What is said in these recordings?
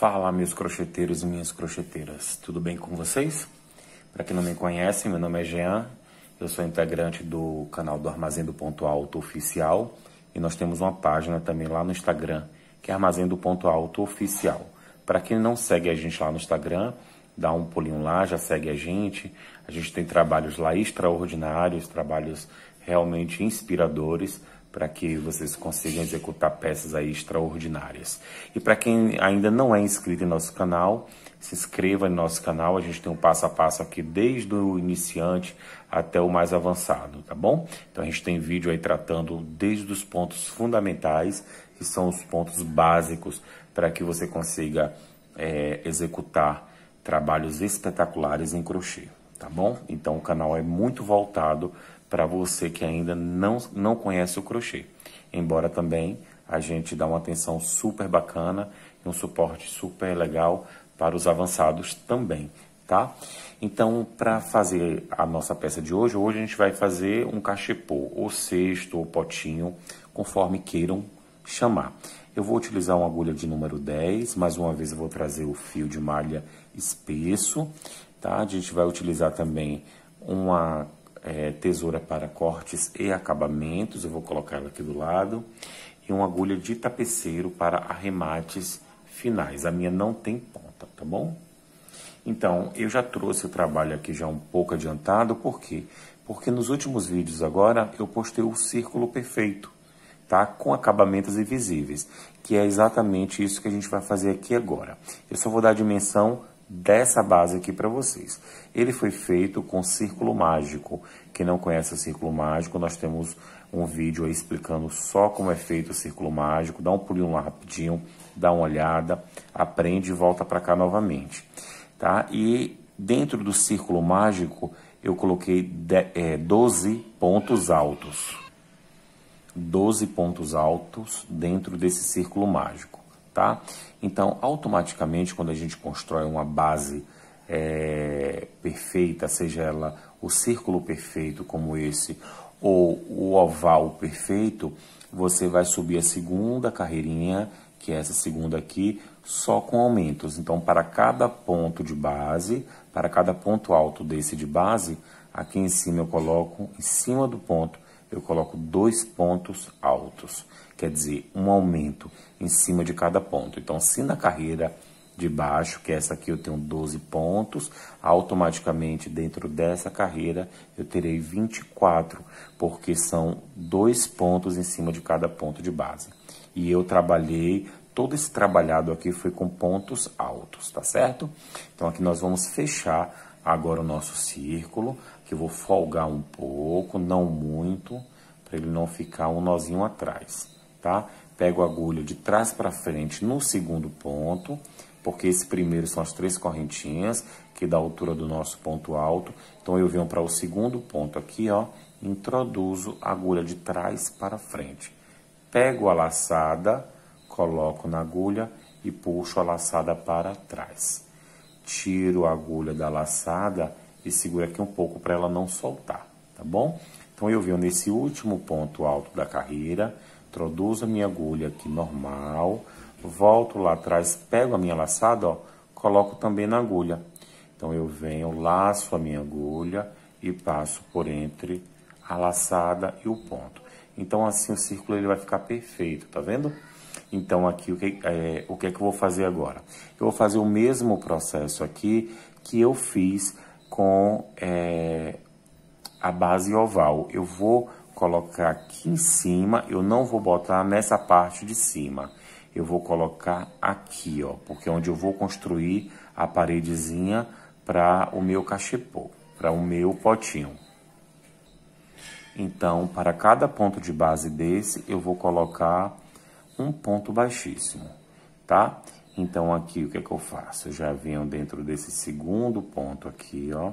Fala, meus crocheteiros e minhas crocheteiras, tudo bem com vocês? Para quem não me conhece, meu nome é Jean, eu sou integrante do canal do Armazém do Ponto Alto Oficial e nós temos uma página também lá no Instagram, que é Armazém do Ponto Alto Oficial. Para quem não segue a gente lá no Instagram, dá um pulinho lá, já segue a gente tem trabalhos lá extraordinários, trabalhos realmente inspiradores, para que vocês consigam executar peças aí extraordinárias. E para quem ainda não é inscrito em nosso canal, se inscreva em nosso canal, a gente tem um passo a passo aqui desde o iniciante até o mais avançado, tá bom? Então a gente tem vídeo aí tratando desde os pontos fundamentais, que são os pontos básicos para que você consiga executar trabalhos espetaculares em crochê, tá bom? Então o canal é muito voltado para você que ainda não conhece o crochê. Embora também a gente dá uma atenção super bacana e um suporte super legal para os avançados também, tá? Então, para fazer a nossa peça de hoje a gente vai fazer um cachepô, ou cesto, ou potinho, conforme queiram chamar. Eu vou utilizar uma agulha de número 10, mais uma vez eu vou trazer o fio de malha espesso, tá? A gente vai utilizar também uma tesoura para cortes e acabamentos, eu vou colocar ela aqui do lado, e uma agulha de tapeceiro para arremates finais. A minha não tem ponta, tá bom? Então, eu já trouxe o trabalho aqui já um pouco adiantado, por quê? Porque nos últimos vídeos agora eu postei o círculo perfeito, tá? Com acabamentos invisíveis, que é exatamente isso que a gente vai fazer aqui agora. Eu só vou dar a dimensão dessa base aqui para vocês. Ele foi feito com círculo mágico. Quem não conhece o círculo mágico, nós temos um vídeo aí explicando só como é feito o círculo mágico. Dá um pulinho lá rapidinho, dá uma olhada, aprende e volta para cá novamente, tá? E dentro do círculo mágico eu coloquei 12 pontos altos. 12 pontos altos dentro desse círculo mágico, tá? Então, automaticamente, quando a gente constrói uma base perfeita, seja ela o círculo perfeito como esse, ou o oval perfeito, você vai subir a segunda carreirinha, que é essa segunda aqui, só com aumentos. Então, para cada ponto de base, para cada ponto alto desse de base, aqui em cima eu coloco, em cima do ponto, eu coloco 2 pontos altos, quer dizer, um aumento em cima de cada ponto. Então, se na carreira de baixo, que é essa aqui, eu tenho 12 pontos, automaticamente dentro dessa carreira eu terei 24, porque são 2 pontos em cima de cada ponto de base. E eu trabalhei, todo esse trabalhado aqui foi com pontos altos, tá certo? Então, aqui nós vamos fechar agora o nosso círculo, que eu vou folgar um pouco, não muito, para ele não ficar um nozinho atrás, tá? Pego a agulha de trás para frente no segundo ponto, porque esse primeiro são as 3 correntinhas, que dá a altura do nosso ponto alto. Então, eu venho para o segundo ponto aqui, ó, introduzo a agulha de trás para frente. Pego a laçada, coloco na agulha e puxo a laçada para trás. Tiro a agulha da laçada e seguro aqui um pouco para ela não soltar, tá bom? Então, eu venho nesse último ponto alto da carreira, introduzo a minha agulha aqui normal, volto lá atrás, pego a minha laçada, ó, coloco também na agulha. Então, eu venho, laço a minha agulha e passo por entre a laçada e o ponto. Então, assim, o círculo ele vai ficar perfeito, tá vendo? Então, aqui, o que é que eu vou fazer agora? Eu vou fazer o mesmo processo aqui que eu fiz com a base oval. Eu vou colocar aqui em cima, eu não vou botar nessa parte de cima. Eu vou colocar aqui, ó, porque é onde eu vou construir a paredezinha para o meu cachepô, para o meu potinho. Então, para cada ponto de base desse, eu vou colocar um ponto baixíssimo, tá? Então, aqui, o que é que eu faço? Eu já venho dentro desse segundo ponto aqui, ó.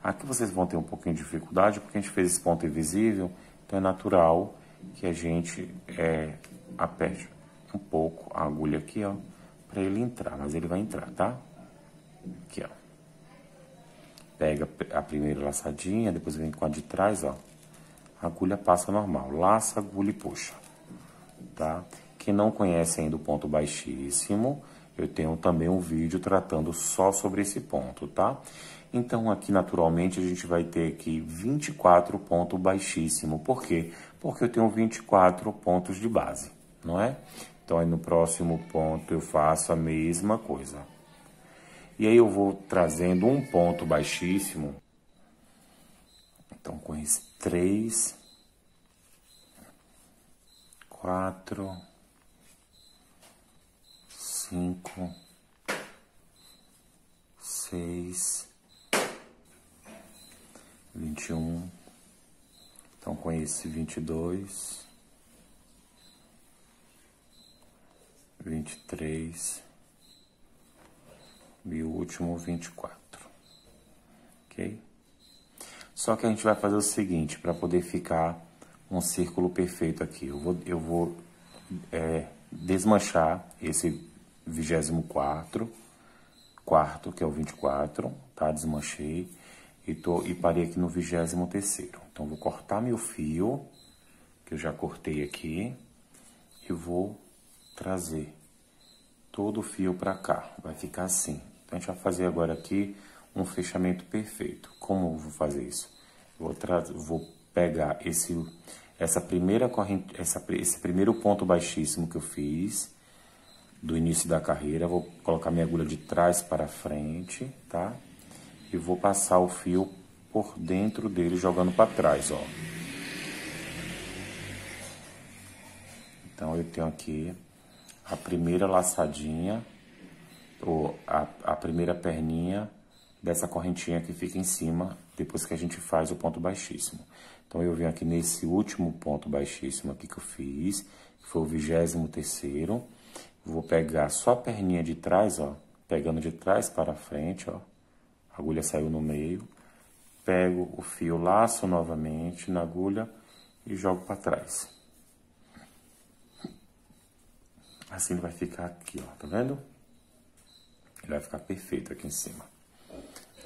Aqui vocês vão ter um pouquinho de dificuldade, porque a gente fez esse ponto invisível, então é natural que a gente aperte um pouco a agulha aqui, ó, para ele entrar, mas ele vai entrar, tá? Aqui, ó. Pega a primeira laçadinha, depois vem com a de trás, ó. A agulha passa normal, laça, agulha e puxa, tá? Quem não conhece ainda o ponto baixíssimo, eu tenho também um vídeo tratando só sobre esse ponto, tá? Então, aqui, naturalmente, a gente vai ter aqui 24 ponto baixíssimo. Por quê? Porque eu tenho 24 pontos de base, não é? Então, aí no próximo ponto eu faço a mesma coisa. E aí eu vou trazendo um ponto baixíssimo. Então, com esse 3, 4, 5, 6, 21. Então, com esse 22, 23 e o último 24, ok? Só que a gente vai fazer o seguinte, para poder ficar um círculo perfeito aqui. Eu vou desmanchar esse 24º, que é o 24, tá? Desmanchei e parei aqui no 23º. Então, vou cortar meu fio, que eu já cortei aqui, e vou trazer todo o fio para cá. Vai ficar assim. Então, a gente vai fazer agora aqui um fechamento perfeito. Como eu vou fazer isso? Vou pegar essa primeira corrente, esse primeiro ponto baixíssimo que eu fiz do início da carreira, vou colocar minha agulha de trás para frente, tá? E vou passar o fio por dentro dele, jogando para trás, ó. Então, eu tenho aqui a primeira laçadinha, ou a primeira perninha dessa correntinha que fica em cima, depois que a gente faz o ponto baixíssimo. Então, eu venho aqui nesse último ponto baixíssimo aqui que eu fiz, que foi o 23º. Vou pegar só a perninha de trás, ó, pegando de trás para frente, ó. A agulha saiu no meio. Pego o fio, laço novamente na agulha e jogo para trás. Assim ele vai ficar aqui, ó, tá vendo? Ele vai ficar perfeito aqui em cima.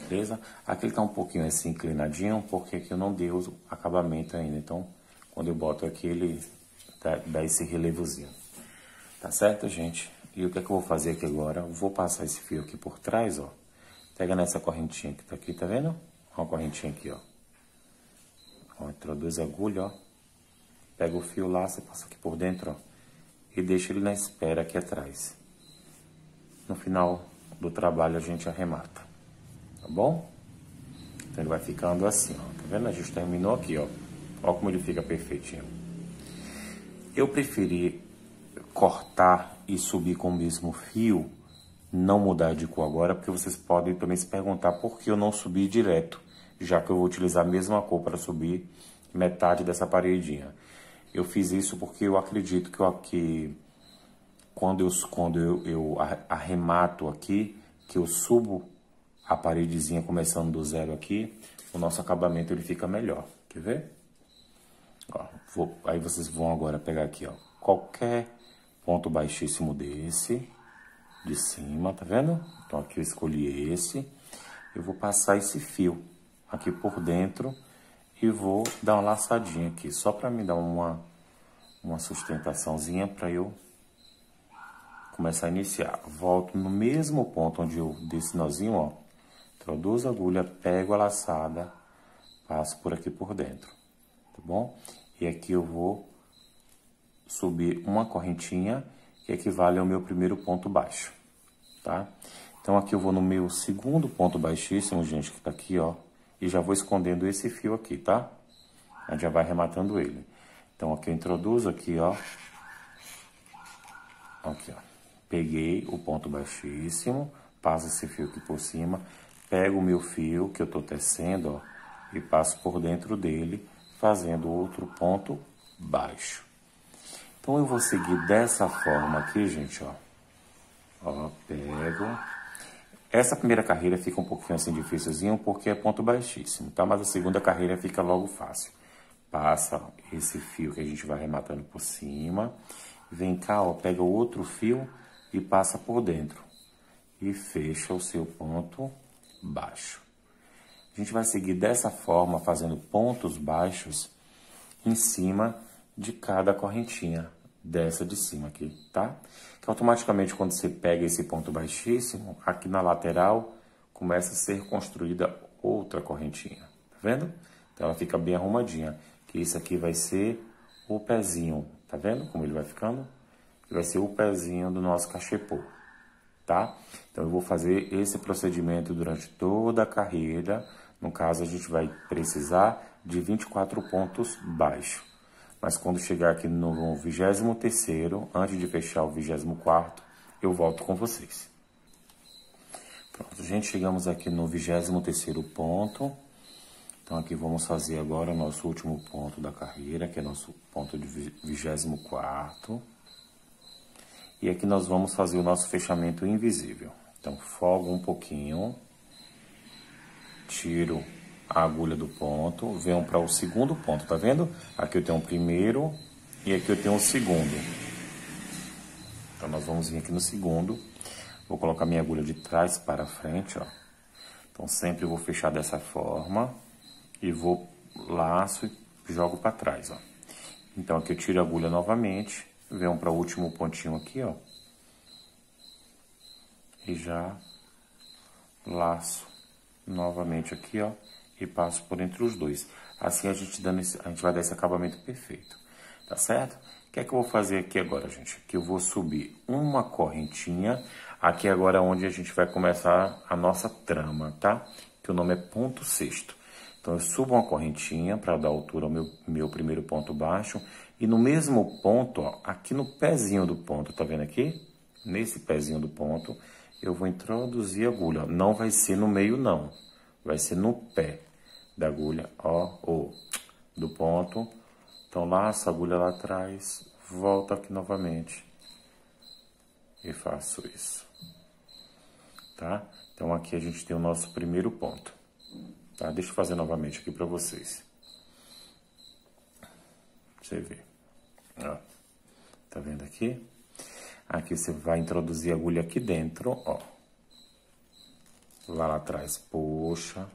Beleza? Aqui ele tá um pouquinho assim inclinadinho, porque aqui eu não dei o acabamento ainda. Então, quando eu boto aqui, ele dá esse relevozinho. Tá certo, gente? E o que é que eu vou fazer aqui agora? Eu vou passar esse fio aqui por trás, ó. Pega nessa correntinha que tá aqui, tá vendo? Uma correntinha aqui, ó. Ó, introduz a agulha, ó. Pega o fio lá, você passa aqui por dentro, ó. E deixa ele na espera aqui atrás. No final do trabalho a gente arremata. Tá bom? Então ele vai ficando assim, ó. Tá vendo? A gente terminou aqui, ó. Ó como ele fica perfeitinho. Eu preferi cortar e subir com o mesmo fio, não mudar de cor agora, porque vocês podem também se perguntar por que eu não subi direto, já que eu vou utilizar a mesma cor para subir metade dessa paredinha. Eu fiz isso porque eu acredito que quando eu arremato aqui, que eu subo a paredezinha começando do zero aqui, o nosso acabamento ele fica melhor. Quer ver? Ó, aí vocês vão agora pegar aqui, ó, qualquer ponto baixíssimo desse, de cima, tá vendo? Então aqui eu escolhi esse, eu vou passar esse fio aqui por dentro e vou dar uma laçadinha aqui, só para me dar uma sustentaçãozinha para eu começar a iniciar. Volto no mesmo ponto onde eu dei esse nozinho, ó, introduzo a agulha, pego a laçada, passo por aqui por dentro, tá bom? E aqui eu vou subir uma correntinha que equivale ao meu primeiro ponto baixo, tá? Então, aqui eu vou no meu segundo ponto baixíssimo, gente, que tá aqui, ó, e já vou escondendo esse fio aqui, tá? A gente já vai arrematando ele. Então, aqui eu introduzo aqui, ó. Aqui, ó. Peguei o ponto baixíssimo, passo esse fio aqui por cima, pego o meu fio que eu tô tecendo, ó, e passo por dentro dele, fazendo outro ponto baixo. Então, eu vou seguir dessa forma aqui, gente, ó. Ó, pego. Essa primeira carreira fica um pouquinho assim dificilzinho, porque é ponto baixíssimo, tá? Mas a segunda carreira fica logo fácil. Passa esse fio que a gente vai arrematando por cima. Vem cá, ó, pega o outro fio e passa por dentro. E fecha o seu ponto baixo. A gente vai seguir dessa forma, fazendo pontos baixos em cima de cada correntinha dessa de cima aqui, tá? Que automaticamente quando você pega esse ponto baixíssimo, aqui na lateral começa a ser construída outra correntinha, tá vendo? Então ela fica bem arrumadinha, que isso aqui vai ser o pezinho, tá vendo como ele vai ficando? Vai ser o pezinho do nosso cachepô, tá? Então eu vou fazer esse procedimento durante toda a carreira. No caso, a gente vai precisar de 24 pontos baixos. Mas quando chegar aqui no 23º, antes de fechar o 24º, eu volto com vocês. Pronto, gente, chegamos aqui no 23º ponto. Então aqui vamos fazer agora o nosso último ponto da carreira, que é nosso ponto de 24º. E aqui nós vamos fazer o nosso fechamento invisível. Então, folgo um pouquinho, tiro a agulha do ponto, venho para o segundo ponto, tá vendo? Aqui eu tenho o primeiro e aqui eu tenho o segundo. Então, nós vamos vir aqui no segundo. Vou colocar minha agulha de trás para frente, ó. Então, sempre vou fechar dessa forma e vou laço e jogo para trás, ó. Então, aqui eu tiro a agulha novamente, venho para o último pontinho aqui, ó. E já laço novamente aqui, ó. E passo por entre os dois. Assim a gente vai dar esse acabamento perfeito. Tá certo? O que é que eu vou fazer aqui agora, gente? Aqui eu vou subir uma correntinha. Aqui agora é onde a gente vai começar a nossa trama, tá? Que o nome é ponto sexto. Então eu subo uma correntinha para dar altura ao meu primeiro ponto baixo. E no mesmo ponto, ó, aqui no pezinho do ponto, tá vendo aqui? Nesse pezinho do ponto, eu vou introduzir a agulha. Ó. Não vai ser no meio, não. Vai ser no pé da agulha, ó, ou do ponto. Então, laço a agulha lá atrás, volto aqui novamente e faço isso, tá? Então, aqui a gente tem o nosso primeiro ponto, tá? Deixa eu fazer novamente aqui pra vocês. Pra você ver, ó. Tá vendo aqui? Aqui você vai introduzir a agulha aqui dentro, ó. Lá atrás, puxa.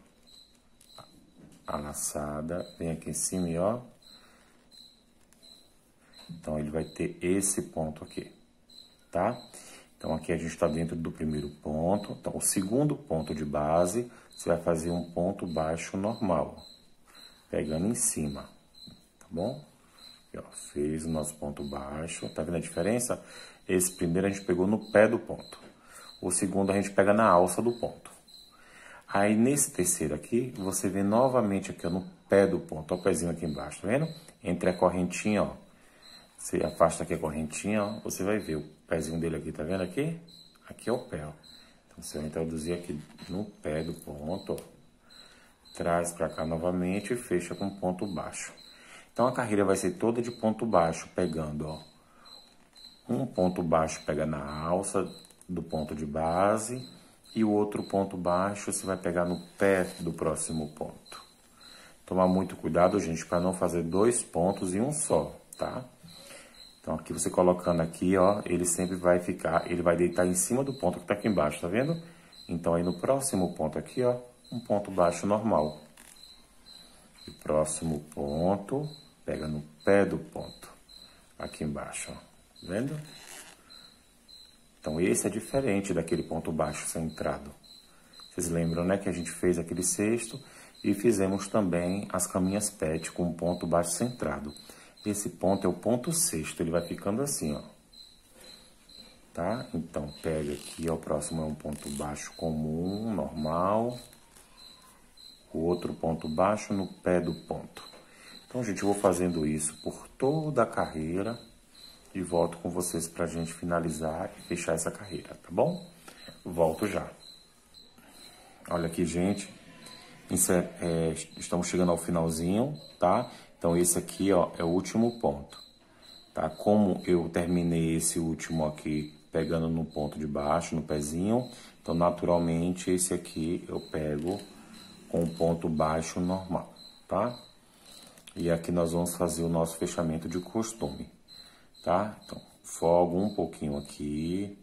A laçada, vem aqui em cima e ó. Então, ele vai ter esse ponto aqui, tá? Então, aqui a gente tá dentro do primeiro ponto. Então, o segundo ponto de base, você vai fazer um ponto baixo normal, pegando em cima, tá bom? Aqui, ó, fez o nosso ponto baixo, tá vendo a diferença? Esse primeiro a gente pegou no pé do ponto. O segundo a gente pega na alça do ponto. Aí, nesse terceiro aqui, você vem novamente aqui, ó, no pé do ponto, ó, o pezinho aqui embaixo, tá vendo? Entre a correntinha, ó. Você afasta aqui a correntinha, ó, você vai ver o pezinho dele aqui, tá vendo aqui? Aqui é o pé, ó. Então, você vai introduzir aqui no pé do ponto, ó. Traz pra cá novamente e fecha com ponto baixo. Então, a carreira vai ser toda de ponto baixo, pegando, ó. Um ponto baixo pega na alça do ponto de base. E o outro ponto baixo você vai pegar no pé do próximo ponto. Tomar muito cuidado, gente, para não fazer dois pontos em um só, tá? Então, aqui você colocando aqui, ó, ele sempre vai ficar, ele vai deitar em cima do ponto que tá aqui embaixo, tá vendo? Então, aí no próximo ponto aqui, ó, um ponto baixo normal. E próximo ponto, pega no pé do ponto, aqui embaixo, ó, tá vendo? Então, esse é diferente daquele ponto baixo centrado. Vocês lembram, né, que a gente fez aquele sexto e fizemos também as caminhas pet com ponto baixo centrado. Esse ponto é o ponto sexto, ele vai ficando assim, ó. Tá? Então, pega aqui, ó, o próximo é um ponto baixo comum, normal. O outro ponto baixo no pé do ponto. Então, gente, eu vou fazendo isso por toda a carreira. E volto com vocês pra gente finalizar e fechar essa carreira, tá bom? Volto já. Olha aqui, gente. Estamos chegando ao finalzinho, tá? Então, esse aqui, ó, é o último ponto, tá? Como eu terminei esse último aqui pegando no ponto de baixo, no pezinho, então, naturalmente, esse aqui eu pego com o ponto baixo normal, tá? E aqui nós vamos fazer o nosso fechamento de costume. Tá? Então, folgo um pouquinho aqui,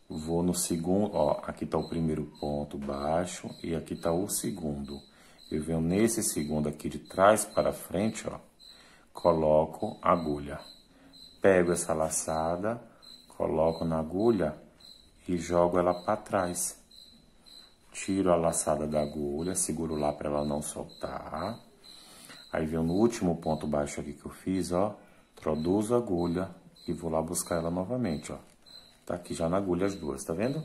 vou no segundo, ó, aqui tá o primeiro ponto baixo e aqui tá o segundo. Eu venho nesse segundo aqui de trás para frente, ó, coloco a agulha, pego essa laçada, coloco na agulha e jogo ela para trás. Tiro a laçada da agulha, seguro lá para ela não soltar. Aí venho no último ponto baixo aqui que eu fiz, ó. Introduzo a agulha e vou lá buscar ela novamente, ó. Tá aqui já na agulha as duas, tá vendo?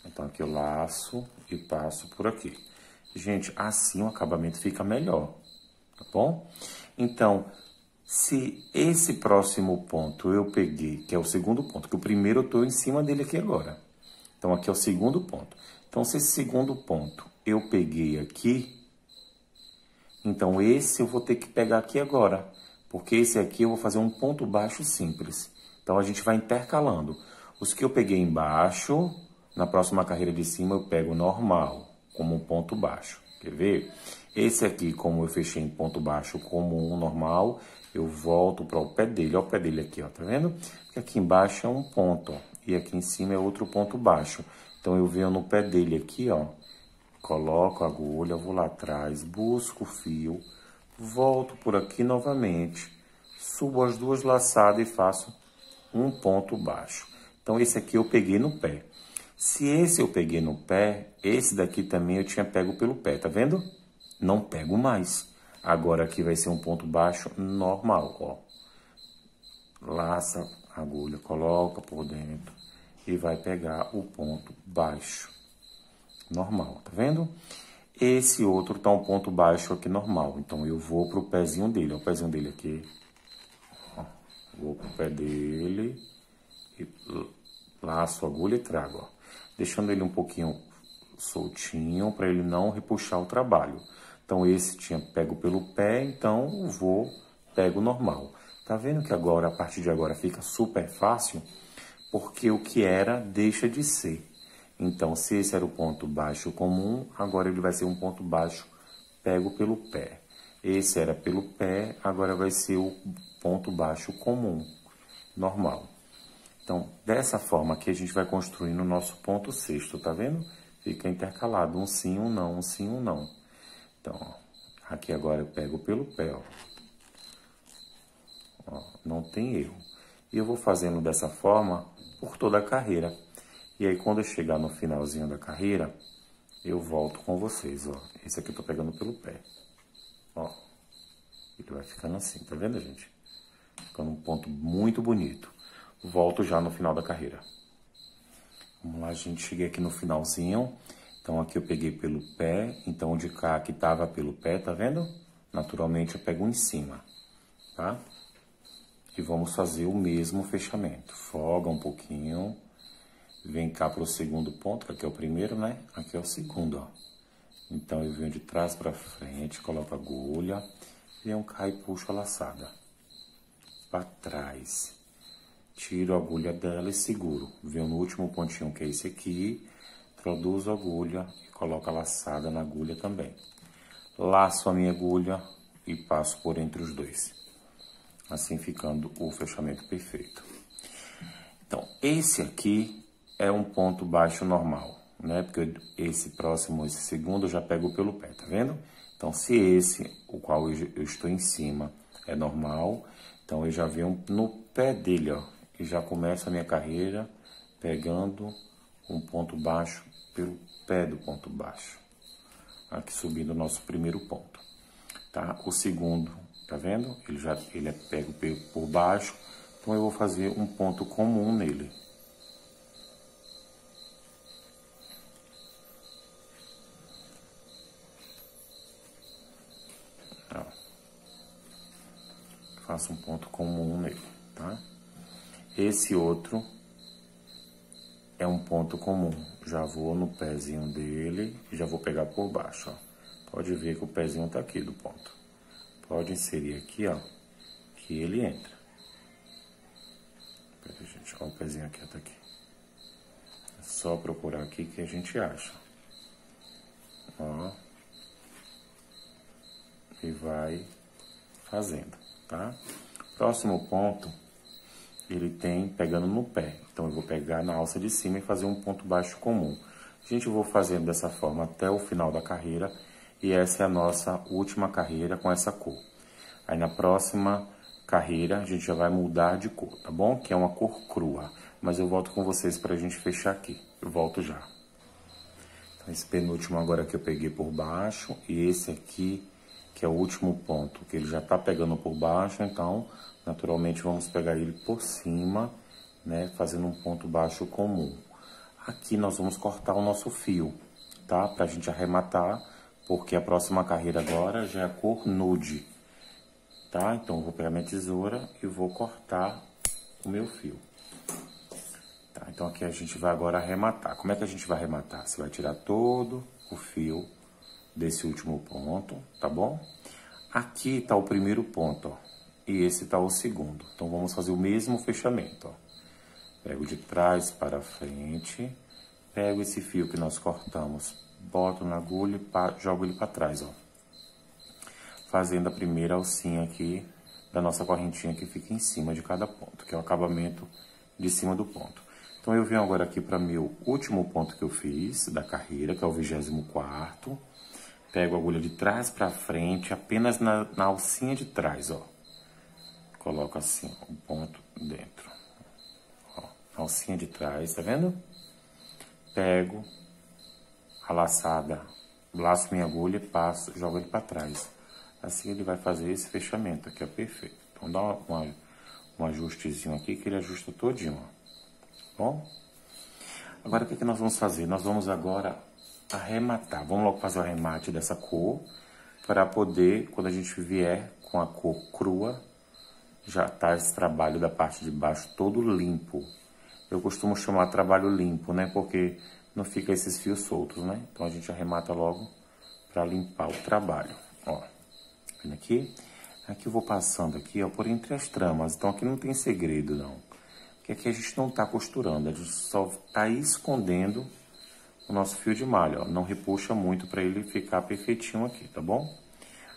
Então aqui eu laço e passo por aqui. Gente, assim o acabamento fica melhor, tá bom? Então, se esse próximo ponto eu peguei, que é o segundo ponto, que o primeiro eu tô em cima dele aqui agora. Então, aqui é o segundo ponto. Então, se esse segundo ponto eu peguei aqui, então esse eu vou ter que pegar aqui agora. Porque esse aqui eu vou fazer um ponto baixo simples. Então, a gente vai intercalando. Os que eu peguei embaixo, na próxima carreira de cima eu pego normal, como um ponto baixo. Quer ver? Esse aqui, como eu fechei em ponto baixo como um normal, eu volto para o pé dele. Olha o pé dele aqui, ó, tá vendo? Porque aqui embaixo é um ponto, ó, e aqui em cima é outro ponto baixo. Então, eu venho no pé dele aqui, ó, coloco a agulha, vou lá atrás, busco o fio, volto por aqui novamente, subo as duas laçadas e faço um ponto baixo. Então, esse aqui eu peguei no pé. Se esse eu peguei no pé, esse daqui também eu tinha pego pelo pé, tá vendo? Não pego mais. Agora aqui vai ser um ponto baixo normal, ó. Laça a agulha, coloca por dentro e vai pegar o ponto baixo normal, tá vendo? Esse outro tá um ponto baixo aqui normal, então eu vou pro pezinho dele, ó, o pezinho dele aqui. Ó, vou pro pé dele e laço a agulha e trago, ó. Deixando ele um pouquinho soltinho para ele não repuxar o trabalho. Então, esse tinha pego pelo pé, então pego normal. Tá vendo que agora, a partir de agora, fica super fácil? Porque o que era, deixa de ser. Então, se esse era o ponto baixo comum, agora ele vai ser um ponto baixo pego pelo pé. Esse era pelo pé, agora vai ser o ponto baixo comum, normal. Então, dessa forma aqui, a gente vai construindo o nosso ponto sexto, tá vendo? Fica intercalado, um sim, um não, um sim, um não. Então, ó, aqui agora eu pego pelo pé, ó. Ó, não tem erro. E eu vou fazendo dessa forma por toda a carreira. E aí, quando eu chegar no finalzinho da carreira, eu volto com vocês, ó. Esse aqui eu tô pegando pelo pé. Ó, ele vai ficando assim, tá vendo, gente? Ficando um ponto muito bonito. Volto já no final da carreira. Vamos lá, gente. Cheguei aqui no finalzinho. Então, aqui eu peguei pelo pé. Então, o de cá que tava pelo pé, tá vendo? Naturalmente, eu pego em cima, tá? E vamos fazer o mesmo fechamento. Folga um pouquinho. Vem cá pro segundo ponto, que aqui é o primeiro, né? Aqui é o segundo, ó. Então, eu venho de trás pra frente, coloco a agulha. Venho cá e puxo a laçada. Pra trás. Tiro a agulha dela e seguro. Venho no último pontinho, que é esse aqui. Introduzo a agulha e coloco a laçada na agulha também. Laço a minha agulha e passo por entre os dois. Assim ficando o fechamento perfeito. Então, esse aqui é um ponto baixo normal, né? Porque esse próximo, esse segundo, eu já pego pelo pé, tá vendo? Então, se esse, o qual eu estou em cima, é normal, então eu já venho no pé dele, ó. E já começo a minha carreira pegando um ponto baixo pelo pé do ponto baixo. Aqui subindo o nosso primeiro ponto, tá? O segundo, tá vendo? Ele é pego por baixo, então eu vou fazer um ponto comum nele. Ó. Faço um ponto comum nele, tá? Esse outro é um ponto comum. Já vou no pezinho dele e já vou pegar por baixo, ó. Pode ver que o pezinho tá aqui do ponto. Pode inserir aqui, ó, que ele entra. Pera aí, gente, ó, o pezinho aqui, tá aqui. É só procurar aqui que a gente acha. Ó. E vai fazendo, tá? Próximo ponto, ele tem pegando no pé. Então, eu vou pegar na alça de cima e fazer um ponto baixo comum. A gente vai fazendo dessa forma até o final da carreira. E essa é a nossa última carreira com essa cor. Aí, na próxima carreira, a gente já vai mudar de cor, tá bom? Que é uma cor crua. Mas eu volto com vocês pra gente fechar aqui. Eu volto já. Então, esse penúltimo agora que eu peguei por baixo. E esse aqui, que é o último ponto, que ele já tá pegando por baixo. Então, naturalmente, vamos pegar ele por cima, né? Fazendo um ponto baixo comum. Aqui nós vamos cortar o nosso fio, tá? Pra gente arrematar, porque a próxima carreira agora já é a cor nude, tá? Então, eu vou pegar minha tesoura e vou cortar o meu fio. Tá, então aqui a gente vai agora arrematar. Como é que a gente vai arrematar? Você vai tirar todo o fio desse último ponto, tá bom? Aqui tá o primeiro ponto, ó. E esse tá o segundo. Então, vamos fazer o mesmo fechamento, ó. Pego de trás para frente. Pego esse fio que nós cortamos. Boto na agulha e jogo ele para trás, ó. Fazendo a primeira alcinha aqui da nossa correntinha que fica em cima de cada ponto, que é o acabamento de cima do ponto. Então, eu venho agora aqui para meu último ponto que eu fiz da carreira, que é o 24º. Pego a agulha de trás para frente, apenas na alcinha de trás, ó. Coloco assim, o ponto dentro. Ó, alcinha de trás, tá vendo? Pego a laçada, laço minha agulha, passo, jogo ele para trás. Assim ele vai fazer esse fechamento aqui, ó, perfeito. Então, dá um ajustezinho aqui, que ele ajusta todinho, ó. Bom, agora o que nós vamos fazer? Nós vamos agora arrematar. Vamos logo fazer o arremate dessa cor, para poder, quando a gente vier com a cor crua, já tá esse trabalho da parte de baixo todo limpo. Eu costumo chamar trabalho limpo, né? Porque não fica esses fios soltos, né? Então, a gente arremata logo para limpar o trabalho. Ó, vendo aqui? Aqui eu vou passando aqui, ó, por entre as tramas. Então, aqui não tem segredo, não. Porque aqui a gente não tá costurando, a gente só tá escondendo o nosso fio de malha, ó. Não repuxa muito para ele ficar perfeitinho aqui, tá bom?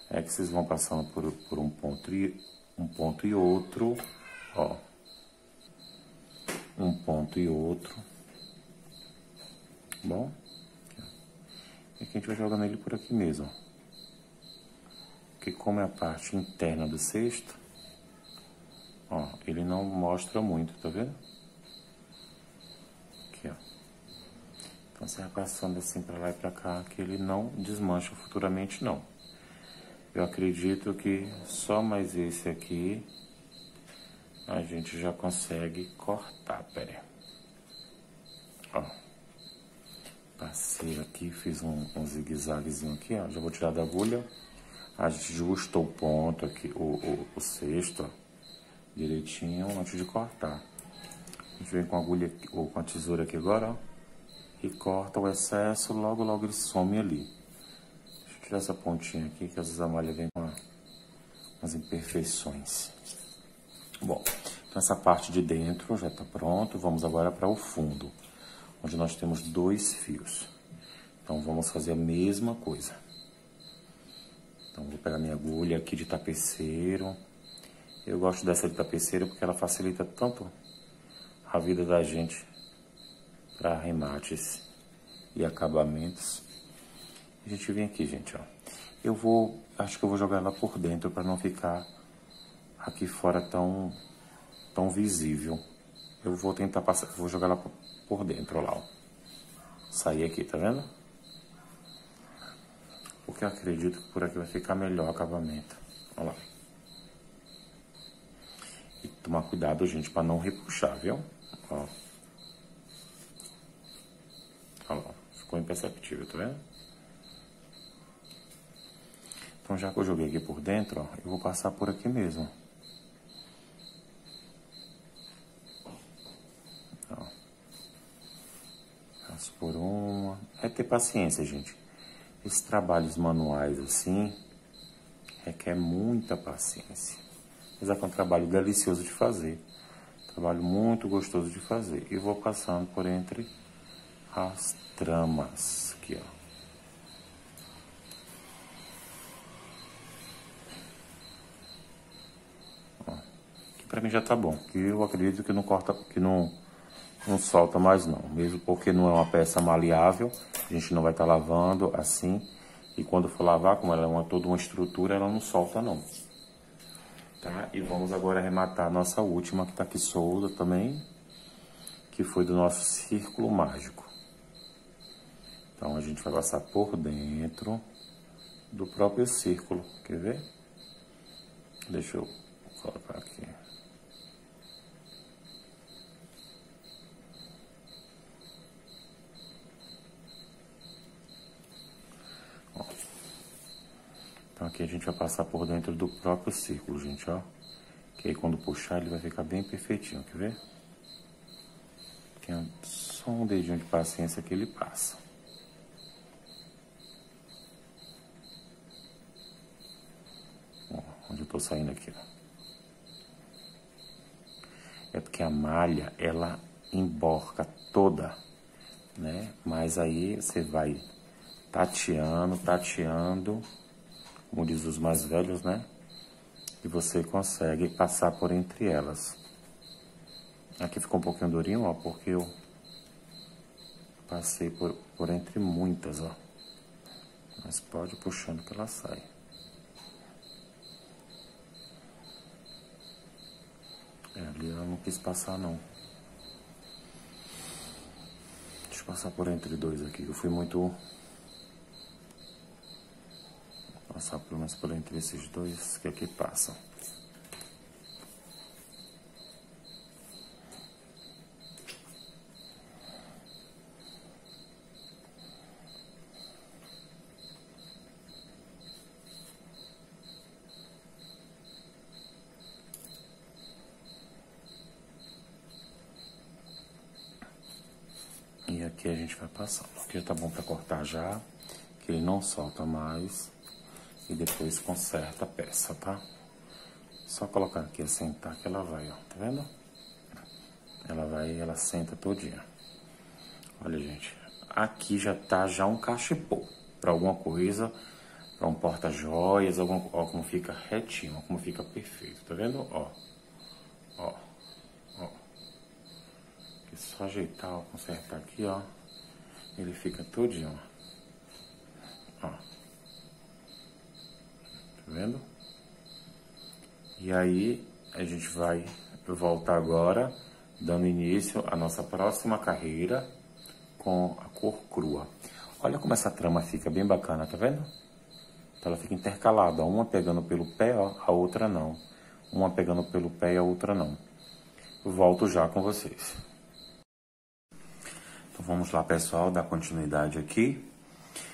É que vocês vão passando por um ponto e outro, ó. Um ponto e outro. Bom? E aqui a gente vai jogando ele por aqui mesmo, ó. Porque como é a parte interna do cesto, ó, ele não mostra muito, tá vendo? Aqui, ó. Então, você vai passando assim pra lá e pra cá, que ele não desmancha futuramente, não. Eu acredito que só mais esse aqui a gente já consegue cortar, pera aí. Ó. Passei aqui, fiz um zigue-zaguezinho aqui, ó. Já vou tirar da agulha. Ajusta o ponto aqui, o cesto, ó, direitinho antes de cortar. A gente vem com a agulha ou com a tesoura aqui agora, ó, e corta o excesso, logo ele some ali. Deixa eu tirar essa pontinha aqui, que às vezes a malha vem com umas imperfeições. Bom, então essa parte de dentro já tá pronto. Vamos agora para o fundo, onde nós temos 2 fios. Então, vamos fazer a mesma coisa. Então, vou pegar minha agulha aqui de tapeceiro. Eu gosto dessa de tapeceiro porque ela facilita tanto a vida da gente para arremates e acabamentos. A gente vem aqui, gente, ó. Acho que eu vou jogar ela por dentro para não ficar aqui fora tão visível. Eu vou tentar passar, vou jogar ela por dentro, ó lá, ó. Sair aqui, tá vendo? Porque eu acredito que por aqui vai ficar melhor o acabamento. Olha lá. E tomar cuidado, gente, para não repuxar, viu? Ó. Olha lá. Ficou imperceptível, tá vendo? Então, já que eu joguei aqui por dentro, ó, eu vou passar por aqui mesmo. Ó. Passo por uma. É ter paciência, gente. Esses trabalhos manuais assim requer muita paciência. Mas é um trabalho delicioso de fazer. Trabalho muito gostoso de fazer. E vou passando por entre as tramas. Aqui, ó. Aqui pra mim já tá bom. Que eu acredito que não corta, que não solta mais não. Mesmo porque não é uma peça maleável. A gente não vai estar lavando assim. E quando for lavar, como ela é toda uma estrutura, ela não solta não. Tá? E vamos agora arrematar a nossa última, que tá aqui solta também, que foi do nosso círculo mágico. Então, a gente vai passar por dentro do próprio círculo, quer ver? Deixa eu colocar aqui. Ó. Então, aqui a gente vai passar por dentro do próprio círculo, gente, ó. Que aí, quando puxar, ele vai ficar bem perfeitinho, quer ver? Tem só um dedinho de paciência que ele passa. Ó, onde eu tô saindo aqui, ó. É porque a malha, ela emborca toda, né? Mas aí você vai tateando, como diz os mais velhos, né? E você consegue passar por entre elas. Aqui ficou um pouquinho durinho, ó, porque eu passei por entre muitas, ó. Mas pode ir puxando que ela sai. Ali ela não quis passar, não. Deixa eu passar por entre dois aqui, eu fui muito... Passar pelo menos por entre esses dois que aqui passam. E aqui a gente vai passando. Aqui já tá bom pra cortar já, que ele não solta mais. E depois conserta a peça, tá? Só colocar aqui, assentar que ela vai, ó. Tá vendo? Ela vai, ela senta todinha. Olha, gente. Aqui já tá um cachepô. Pra alguma coisa, pra um porta-joias, ó, como fica retinho, ó, como fica perfeito. Tá vendo? Ó. Ó. Ó. É só ajeitar, ó, consertar aqui, ó. Ele fica todinho, ó. Ó. Tá vendo? E aí, a gente vai voltar agora, dando início à nossa próxima carreira com a cor crua. Olha como essa trama fica bem bacana, tá vendo? Então ela fica intercalada, ó, uma pegando pelo pé, ó, a outra não. Uma pegando pelo pé e a outra não. Eu volto já com vocês. Então vamos lá, pessoal, dar continuidade aqui.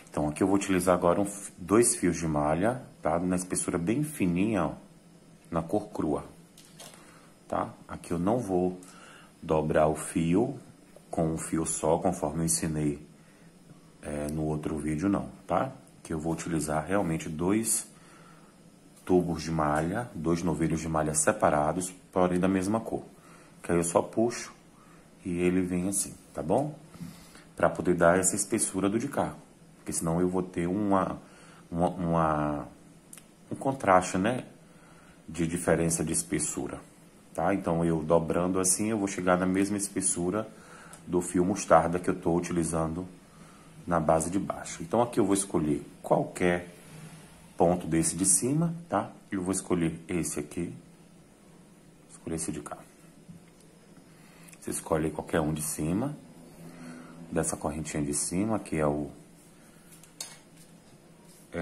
Então aqui eu vou utilizar agora dois fios de malha, tá? Na espessura bem fininha, ó, na cor crua, tá? Aqui eu não vou dobrar o fio com um fio só, conforme eu ensinei no outro vídeo, não, tá? Que eu vou utilizar realmente dois tubos de malha, dois novilhos de malha separados, porém da mesma cor. Que aí eu só puxo e ele vem assim, tá bom? Pra poder dar essa espessura do de cá. Porque senão eu vou ter um contraste, né? De diferença de espessura, tá? Então, eu dobrando assim, eu vou chegar na mesma espessura do fio mostarda que eu tô utilizando na base de baixo. Então, aqui eu vou escolher qualquer ponto desse de cima, tá? Eu vou escolher esse aqui, escolher esse de cá. Você escolhe qualquer um de cima, dessa correntinha de cima, que é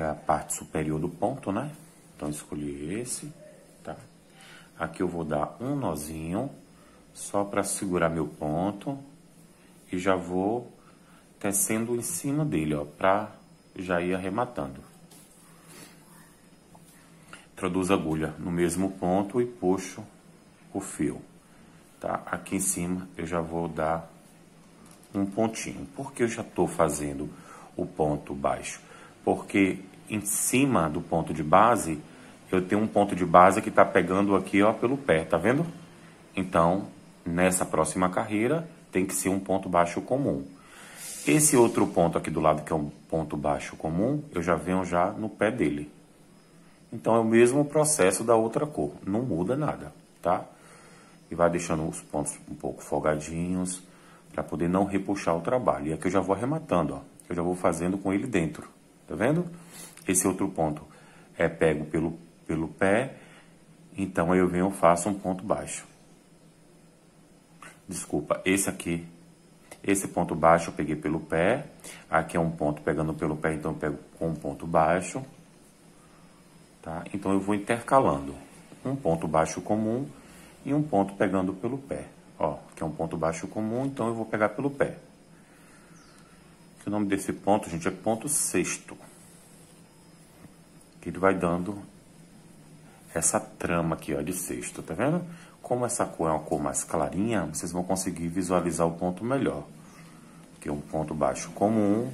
a parte superior do ponto, né? Então, escolhi esse, tá? Aqui eu vou dar um nozinho, só para segurar meu ponto, e já vou tecendo em cima dele, ó, para já ir arrematando. Introduzo a agulha no mesmo ponto e puxo o fio, tá? Aqui em cima eu já vou dar um pontinho. Por que eu já estou fazendo o ponto baixo? Porque em cima do ponto de base, eu tenho um ponto de base que está pegando aqui, ó, pelo pé, tá vendo? Então, nessa próxima carreira, tem que ser um ponto baixo comum. Esse outro ponto aqui do lado, que é um ponto baixo comum, eu já venho já no pé dele. Então, é o mesmo processo da outra cor, não muda nada, tá? E vai deixando os pontos um pouco folgadinhos, para poder não repuxar o trabalho. E aqui eu já vou arrematando, ó. Eu já vou fazendo com ele dentro, tá vendo? Esse outro ponto é pego pelo pé Então, aí eu venho e faço um ponto baixo. Desculpa, esse aqui, esse ponto baixo eu peguei pelo pé. Aqui é um ponto pegando pelo pé, então eu pego com um ponto baixo. Tá? Então, eu vou intercalando um ponto baixo comum e um ponto pegando pelo pé. Ó, que é um ponto baixo comum, então eu vou pegar pelo pé. O nome desse ponto, gente, é ponto sexto. Que ele vai dando essa trama aqui, ó, de sexto, tá vendo? Como essa cor é uma cor mais clarinha, vocês vão conseguir visualizar o ponto melhor. Aqui é um ponto baixo comum.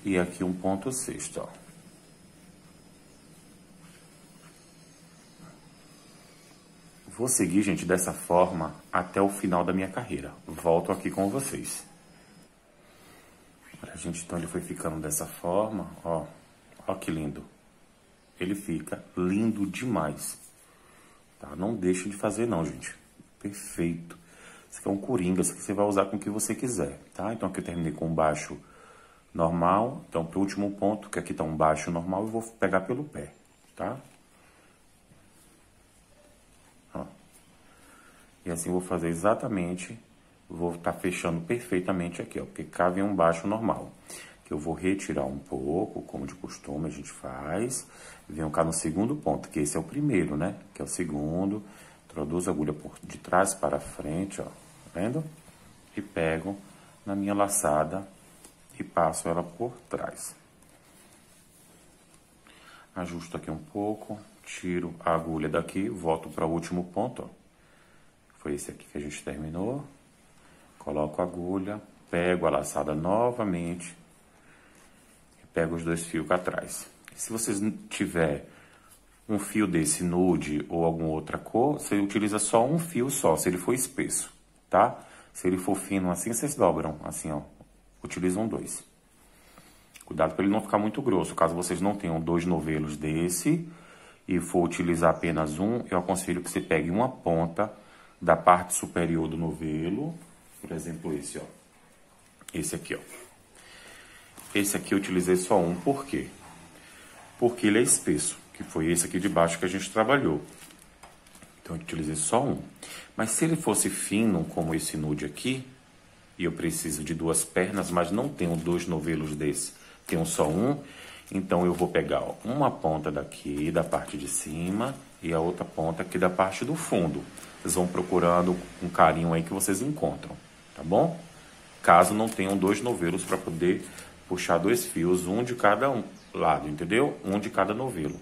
E aqui um ponto sexto, ó. Vou seguir, gente, dessa forma até o final da minha carreira. Volto aqui com vocês. Olha, gente, então ele foi ficando dessa forma, ó. Ó que lindo. Ele fica lindo demais. Tá? Não deixe de fazer não, gente. Perfeito. Esse aqui é um coringa, esse aqui você vai usar com o que você quiser, tá? Então aqui eu terminei com um baixo normal. Então pro último ponto, que aqui tá um baixo normal, eu vou pegar pelo pé, tá? Ó. E assim eu vou fazer exatamente, vou estar fechando perfeitamente aqui, ó, porque cá vem um baixo normal. Que eu vou retirar um pouco, como de costume a gente faz. Venho cá no segundo ponto, que esse é o primeiro, né? Que é o segundo. Introduzo a agulha por de trás para frente, ó. Tá vendo? E pego na minha laçada e passo ela por trás. Ajusto aqui um pouco, tiro a agulha daqui, volto para o último ponto, ó. Foi esse aqui que a gente terminou. Coloco a agulha, pego a laçada novamente e pego os dois fios cá atrás. Se vocês tiver um fio desse nude ou alguma outra cor, você utiliza só um fio só, se ele for espesso, tá? Se ele for fino assim, vocês dobram, assim, ó. Utilizam dois. Cuidado para ele não ficar muito grosso. Caso vocês não tenham dois novelos desse e for utilizar apenas um, eu aconselho que você pegue uma ponta da parte superior do novelo, por exemplo, esse, ó. Esse aqui, ó. Esse aqui eu utilizei só um, por quê? Porque ele é espesso, que foi esse aqui de baixo que a gente trabalhou. Então eu utilizei só um. Mas se ele fosse fino, como esse nude aqui, e eu preciso de duas pernas, mas não tenho dois novelos desse, tenho só um, então eu vou pegar, ó, uma ponta daqui, da parte de cima, e a outra ponta aqui da parte do fundo. Vocês vão procurando com carinho aí que vocês encontram, tá bom? Caso não tenham dois novelos para poder puxar dois fios, um de cada lado, entendeu? Um de cada novelo.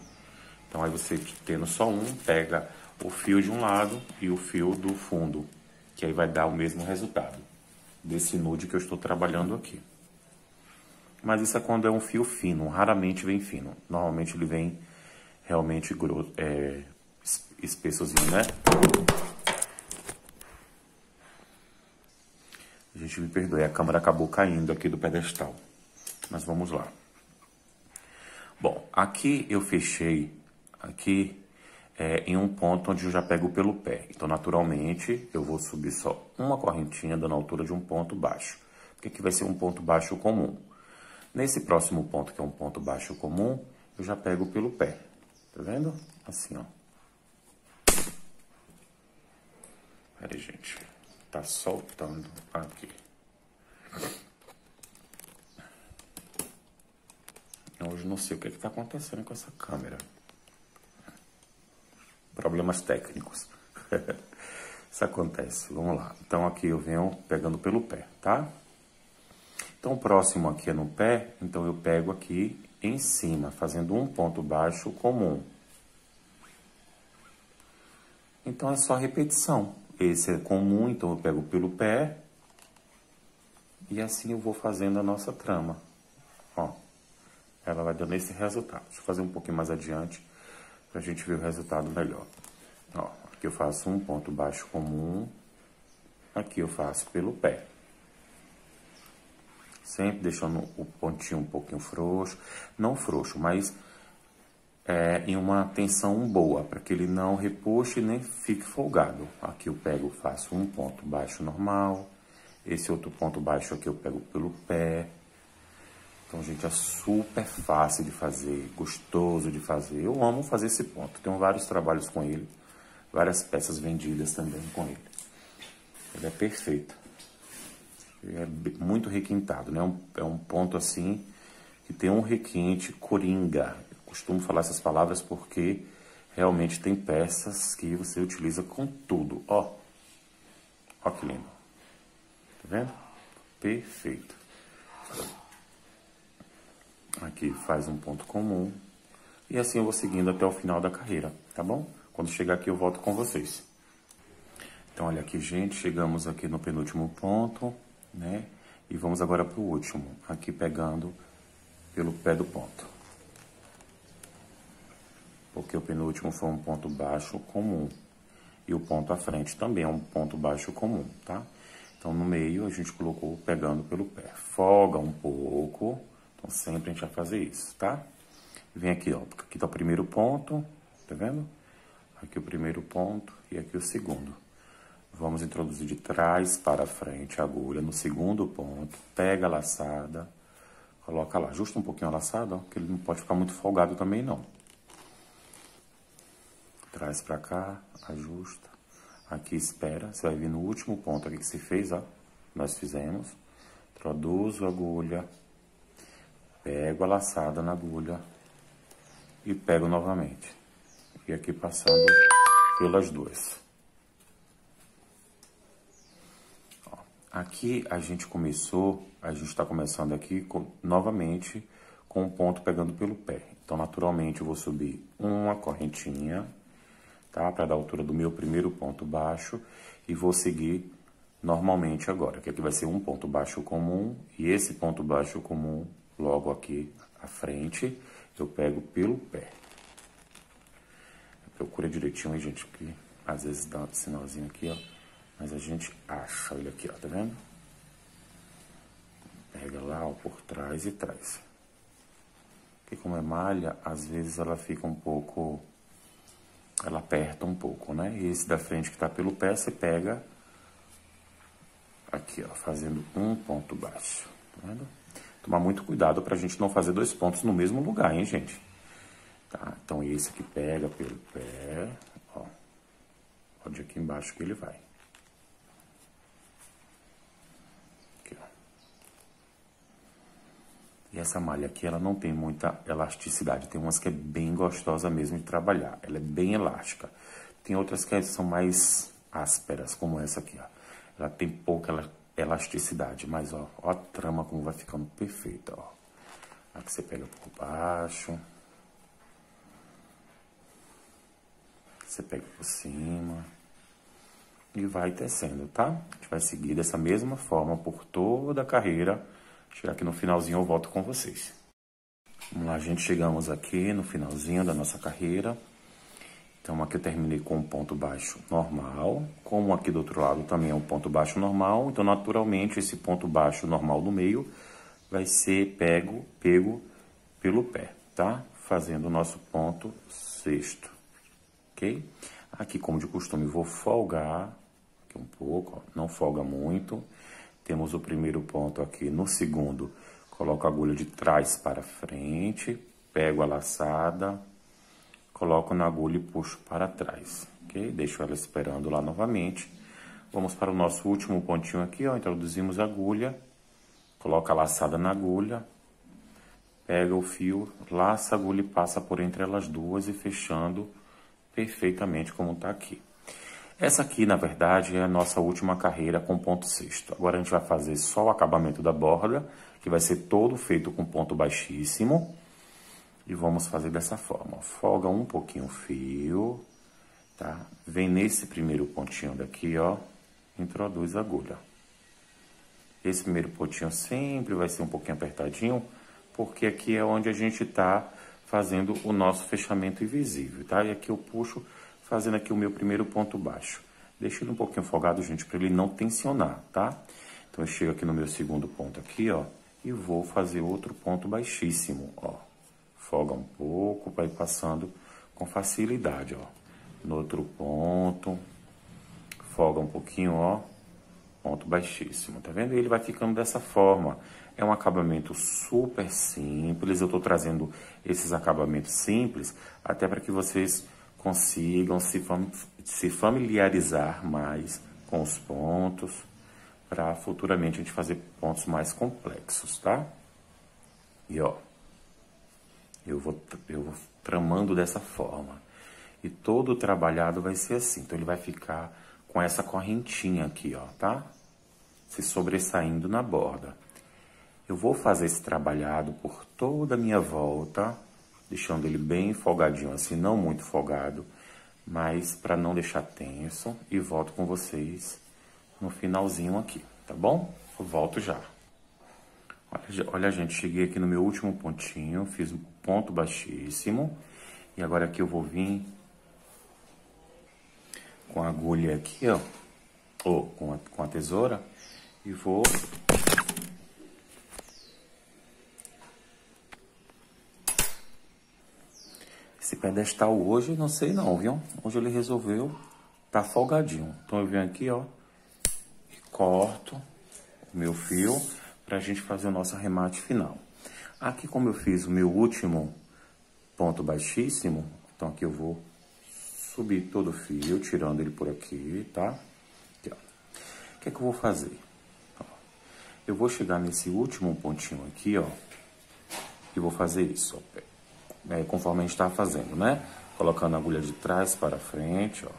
Então aí você tendo só um, pega o fio de um lado e o fio do fundo, que aí vai dar o mesmo resultado desse nude que eu estou trabalhando aqui. Mas isso é quando é um fio fino, raramente vem fino. Normalmente ele vem realmente grosso, espessozinho, né? Gente, me perdoe, a câmera acabou caindo aqui do pedestal. Mas vamos lá. Bom, aqui eu fechei aqui em um ponto onde eu já pego pelo pé. Então, naturalmente, eu vou subir só uma correntinha dando a altura de um ponto baixo. Porque aqui vai ser um ponto baixo comum. Nesse próximo ponto, que é um ponto baixo comum, eu já pego pelo pé. Tá vendo? Assim, ó. Pera aí, gente. Tá soltando aqui. Hoje não sei o que está acontecendo com essa câmera. Problemas técnicos. Isso acontece. Vamos lá. Então, aqui eu venho pegando pelo pé, tá? Então, o próximo aqui é no pé. Então, eu pego aqui em cima, fazendo um ponto baixo comum. Então, é só repetição. Esse é comum, então eu pego pelo pé. E assim eu vou fazendo a nossa trama. Ó. Ela vai dando esse resultado. Deixa eu fazer um pouquinho mais adiante pra gente ver o resultado melhor. Ó, aqui eu faço um ponto baixo comum. Aqui eu faço pelo pé. Sempre deixando o pontinho um pouquinho frouxo. Não frouxo, mas em uma tensão boa, para que ele não repuxe nem fique folgado. Aqui eu pego, faço um ponto baixo normal. Esse outro ponto baixo aqui eu pego pelo pé. Então, gente, é super fácil de fazer, gostoso de fazer. Eu amo fazer esse ponto. Tenho vários trabalhos com ele, várias peças vendidas também com ele. Ele é perfeito. Ele é muito requintado, né? É um ponto assim que tem um requinte coringa. Eu costumo falar essas palavras porque realmente tem peças que você utiliza com tudo. Ó, ó que lindo. Tá vendo? Perfeito. Aqui faz um ponto comum. E assim eu vou seguindo até o final da carreira, tá bom? Quando chegar aqui eu volto com vocês. Então, olha aqui, gente, chegamos aqui no penúltimo ponto, né? E vamos agora para o último, aqui pegando pelo pé do ponto. Porque o penúltimo foi um ponto baixo comum. E o ponto à frente também é um ponto baixo comum, tá? Então, no meio, a gente colocou pegando pelo pé. Folga um pouco. Então, sempre a gente vai fazer isso, tá? Vem aqui, ó. Aqui tá o primeiro ponto, tá vendo? Aqui o primeiro ponto e aqui o segundo. Vamos introduzir de trás para frente a agulha no segundo ponto. Pega a laçada, coloca lá. Ajusta um pouquinho a laçada, ó, porque ele não pode ficar muito folgado também, não. Traz pra cá, ajusta. Aqui espera, você vai vir no último ponto aqui que você fez, ó. Nós fizemos. Introduzo a agulha. Pego a laçada na agulha e pego novamente. E aqui passando pelas duas. Ó, aqui a gente está começando aqui novamente com um ponto pegando pelo pé. Então, naturalmente, eu vou subir uma correntinha, tá? Para dar a altura do meu primeiro ponto baixo e vou seguir normalmente agora, que aqui vai ser um ponto baixo comum e esse ponto baixo comum logo aqui à frente, eu pego pelo pé. Procura direitinho aí, gente, porque às vezes dá um sinalzinho aqui, ó. Mas a gente acha, olha aqui, ó, tá vendo? Pega lá, ó, por trás e traz. Porque como é malha, às vezes ela fica um pouco... Ela aperta um pouco, né? E esse da frente que tá pelo pé, você pega... Aqui, ó, fazendo um ponto baixo, tá vendo? Tomar muito cuidado pra gente não fazer dois pontos no mesmo lugar, hein, gente? Tá, então esse aqui pega pelo pé, ó. Pode ir aqui embaixo que ele vai. Aqui, ó. E essa malha aqui, ela não tem muita elasticidade. Tem umas que é bem gostosa mesmo de trabalhar. Ela é bem elástica. Tem outras que são mais ásperas, como essa aqui, ó. Ela tem pouca elasticidade, mas ó a trama como vai ficando perfeita, ó. Aqui você pega por baixo. Você pega por cima. E vai tecendo, tá? A gente vai seguir dessa mesma forma por toda a carreira. Chegar aqui no finalzinho eu volto com vocês. Vamos lá, gente. Chegamos aqui no finalzinho da nossa carreira. Então, aqui eu terminei com um ponto baixo normal, como aqui do outro lado também é um ponto baixo normal, então, naturalmente, esse ponto baixo normal no meio vai ser pego pelo pé, tá? Fazendo o nosso ponto sexto, ok? Aqui, como de costume, vou folgar aqui um pouco, ó, não folga muito. Temos o primeiro ponto aqui no segundo, coloco a agulha de trás para frente, pego a laçada, coloco na agulha e puxo para trás, ok? Deixo ela esperando lá novamente. Vamos para o nosso último pontinho aqui, ó. Introduzimos a agulha, coloca a laçada na agulha, pega o fio, laça a agulha e passa por entre elas duas e fechando perfeitamente como tá aqui. Essa aqui, na verdade, é a nossa última carreira com ponto sexto. Agora a gente vai fazer só o acabamento da borda, que vai ser todo feito com ponto baixíssimo. E vamos fazer dessa forma, ó. Folga um pouquinho o fio, tá? Vem nesse primeiro pontinho daqui, ó, introduz a agulha. Esse primeiro pontinho sempre vai ser um pouquinho apertadinho, porque aqui é onde a gente tá fazendo o nosso fechamento invisível, tá? E aqui eu puxo, fazendo aqui o meu primeiro ponto baixo. Deixa ele um pouquinho folgado, gente, para ele não tensionar, tá? Então, eu chego aqui no meu segundo ponto aqui, ó, e vou fazer outro ponto baixíssimo, ó. Folga um pouco, vai passando com facilidade, ó. No outro ponto, folga um pouquinho, ó. ponto baixíssimo, tá vendo? E ele vai ficando dessa forma. É um acabamento super simples, eu tô trazendo esses acabamentos simples até para que vocês consigam se familiarizar mais com os pontos, para futuramente a gente fazer pontos mais complexos, tá? E ó, eu vou tramando dessa forma. E todo o trabalhado vai ser assim. Então ele vai ficar com essa correntinha aqui, ó, tá? Se sobressaindo na borda. Eu vou fazer esse trabalhado por toda a minha volta, deixando ele bem folgadinho assim, não muito folgado, mas para não deixar tenso, e volto com vocês no finalzinho aqui, tá bom? Eu volto já. Olha, gente, cheguei aqui no meu último pontinho, fiz um ponto baixíssimo, e agora aqui eu vou vir com a agulha aqui, ó, ou com a tesoura, e vou esse pedestal hoje, não sei não, viu? Hoje ele resolveu tá folgadinho. Então eu venho aqui, ó, e corto o meu fio pra gente fazer o nosso arremate final. Aqui, como eu fiz o meu último ponto baixíssimo, então aqui eu vou subir todo o fio, tirando ele por aqui, tá? Aqui, ó. O que é que eu vou fazer? Ó, eu vou chegar nesse último pontinho aqui, ó, e vou fazer isso, ó. Conforme a gente tá fazendo, né? Colocando a agulha de trás para frente, ó.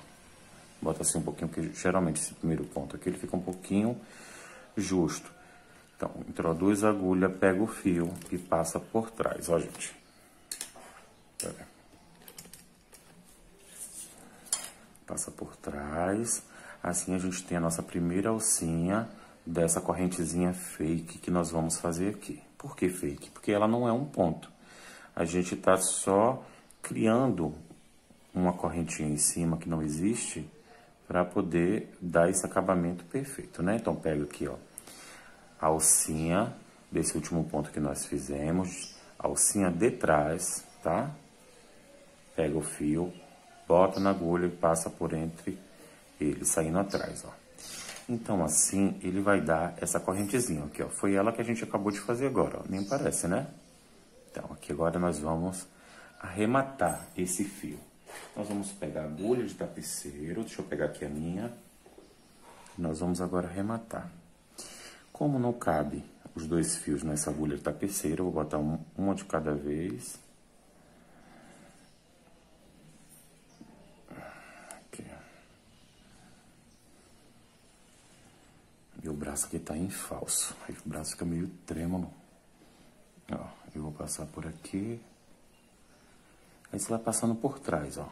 Bota assim um pouquinho, porque geralmente esse primeiro ponto aqui, ele fica um pouquinho justo. Então, introduz a agulha, pega o fio e passa por trás, ó, gente. Pera. Passa por trás. Assim a gente tem a nossa primeira alcinha dessa correntezinha fake que nós vamos fazer aqui. Por que fake? Porque ela não é um ponto. A gente tá só criando uma correntinha em cima que não existe para poder dar esse acabamento perfeito, né? Então, pega aqui, ó, a alcinha desse último ponto que nós fizemos, a alcinha de trás, tá? Pega o fio, bota na agulha e passa por entre ele, saindo atrás, ó. Então, assim, ele vai dar essa correntezinha aqui, ó. Foi ela que a gente acabou de fazer agora, ó. Nem parece, né? Então, aqui agora nós vamos arrematar esse fio. Nós vamos pegar a agulha de tapeceiro, deixa eu pegar aqui a minha. Nós vamos agora arrematar. Como não cabe os dois fios nessa agulha de tapeceiro, eu vou botar uma de cada vez. Aqui. Meu braço aqui tá em falso, aí o braço fica meio trêmulo. Ó, eu vou passar por aqui. Aí você vai passando por trás, ó.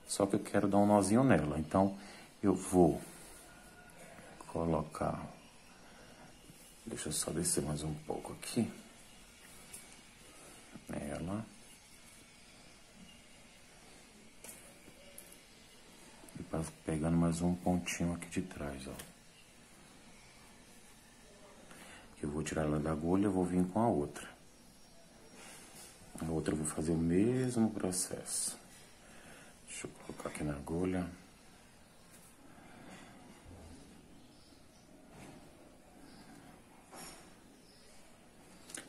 Só que eu quero dar um nozinho nela. Então, eu vou colocar... Deixa eu só descer mais um pouco aqui. Ela. E pegando mais um pontinho aqui de trás, ó. Eu vou tirar ela da agulha, eu vou vir com a outra. A outra eu vou fazer o mesmo processo. Deixa eu colocar aqui na agulha.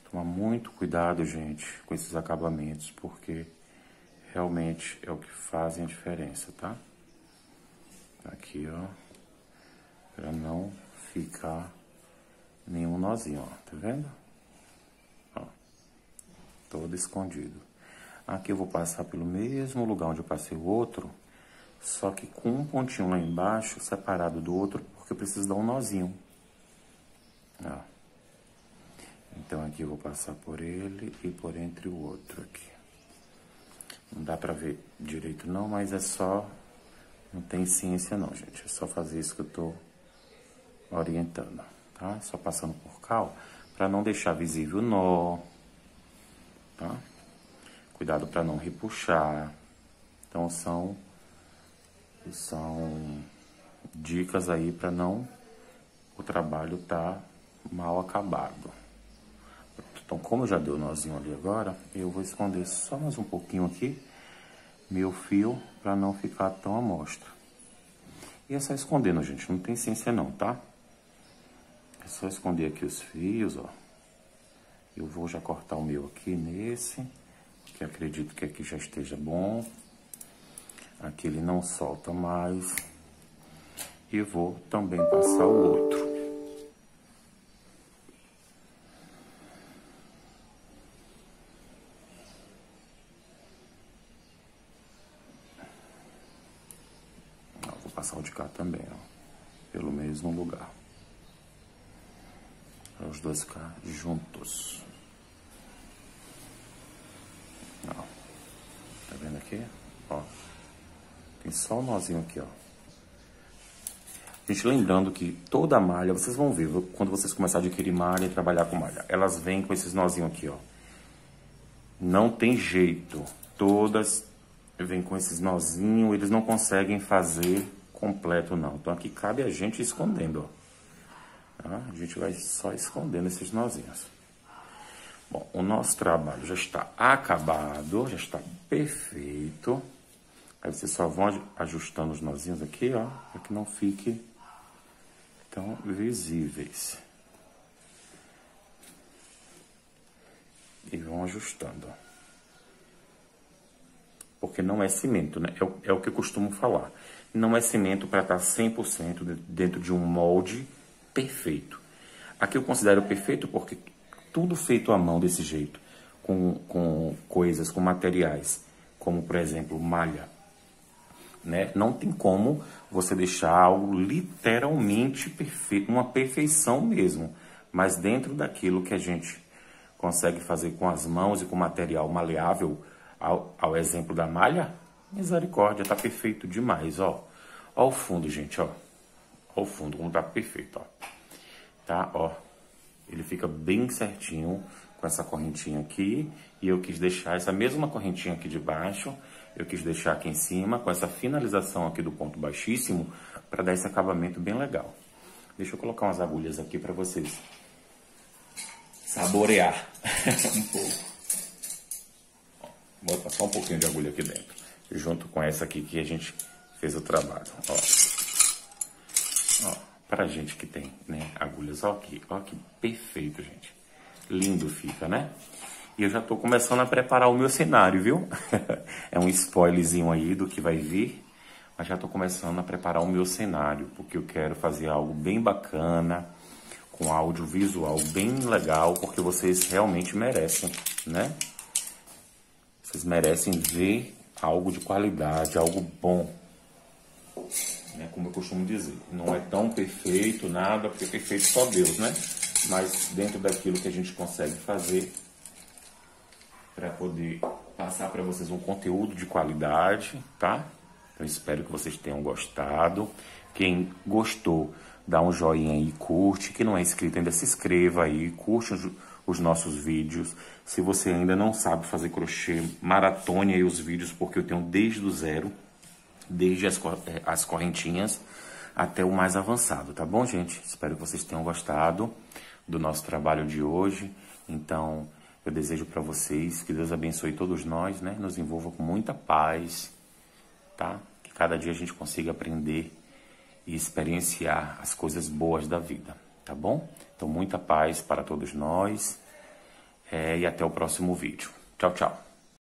Tomar muito cuidado, gente, com esses acabamentos, porque realmente é o que fazem a diferença, tá? Aqui, ó, pra não ficar nenhum nozinho, ó, tá vendo? Ó, todo escondido. Aqui eu vou passar pelo mesmo lugar onde eu passei o outro, só que com um pontinho lá embaixo, separado do outro, porque eu preciso dar um nozinho. Ó. Então, aqui eu vou passar por ele e por entre o outro aqui. Não dá pra ver direito não, mas é só... Não tem ciência não, gente. É só fazer isso que eu tô orientando, tá? Só passando por cal, pra não deixar visível o nó, tá? Cuidado pra não repuxar. Então, são dicas aí pra não... O trabalho tá mal acabado. Então, como eu já dei o nozinho ali agora, eu vou esconder só mais um pouquinho aqui meu fio para não ficar tão à mostra. E é só escondendo, gente, não tem ciência não, tá? É só esconder aqui os fios, ó. Eu vou já cortar o meu aqui nesse, que acredito que aqui já esteja bom. Aqui ele não solta mais. E vou também passar o outro. Vou passar o de cá também, ó. Pelo mesmo lugar. Para os dois ficar juntos. Ó. Tá vendo aqui? Ó. Tem só o nozinho aqui, ó. Gente, lembrando que toda malha, vocês vão ver, quando vocês começarem a adquirir malha e trabalhar com malha, elas vêm com esses nozinhos aqui, ó. Não tem jeito. Todas vêm com esses nozinhos, eles não conseguem fazer completo, não. Então aqui cabe a gente escondendo, ó. Tá? A gente vai só escondendo esses nozinhos. Bom, o nosso trabalho já está acabado, já está perfeito. Aí vocês só vão ajustando os nozinhos aqui, ó, para que não fique tão visíveis. E vão ajustando. Porque não é cimento, né? É o que eu costumo falar. Não é cimento para estar 100% dentro de um molde perfeito. Aqui eu considero perfeito porque tudo feito à mão desse jeito, com coisas, com materiais, como por exemplo malha, né? Não tem como você deixar algo literalmente perfeito, uma perfeição mesmo, mas dentro daquilo que a gente consegue fazer com as mãos e com material maleável, ao exemplo da malha, misericórdia, tá perfeito demais, ó. Ó o fundo, gente, ó. Ó o fundo, como tá perfeito, ó. Tá, ó. Ele fica bem certinho com essa correntinha aqui. E eu quis deixar essa mesma correntinha aqui de baixo, eu quis deixar aqui em cima, com essa finalização aqui do ponto baixíssimo, para dar esse acabamento bem legal. Deixa eu colocar umas agulhas aqui para vocês saborear um pouco. Vou botar só um pouquinho de agulha aqui dentro, junto com essa aqui que a gente fez o trabalho, ó. Ó, pra gente que tem, né, agulhas, ó que perfeito, gente. Lindo fica, né? E eu já tô começando a preparar o meu cenário, viu? É um spoilerzinho aí do que vai vir, mas já tô começando a preparar o meu cenário, porque eu quero fazer algo bem bacana, com audiovisual bem legal, porque vocês realmente merecem, né? Vocês merecem ver algo de qualidade, algo bom, né? Como eu costumo dizer, não é tão perfeito nada, porque perfeito só Deus, né? Mas dentro daquilo que a gente consegue fazer para poder passar para vocês um conteúdo de qualidade, tá? Então espero que vocês tenham gostado. Quem gostou, dá um joinha aí, curte. Quem não é inscrito ainda, se inscreva aí, curte os nossos vídeos. Se você ainda não sabe fazer crochê, maratone aí os vídeos, porque eu tenho desde o zero, desde as correntinhas até o mais avançado, tá bom, gente? Espero que vocês tenham gostado do nosso trabalho de hoje. Então, eu desejo para vocês que Deus abençoe todos nós, né? Nos envolva com muita paz, tá? Que cada dia a gente consiga aprender e experienciar as coisas boas da vida, tá bom? Então, muita paz para todos nós e até o próximo vídeo. Tchau, tchau.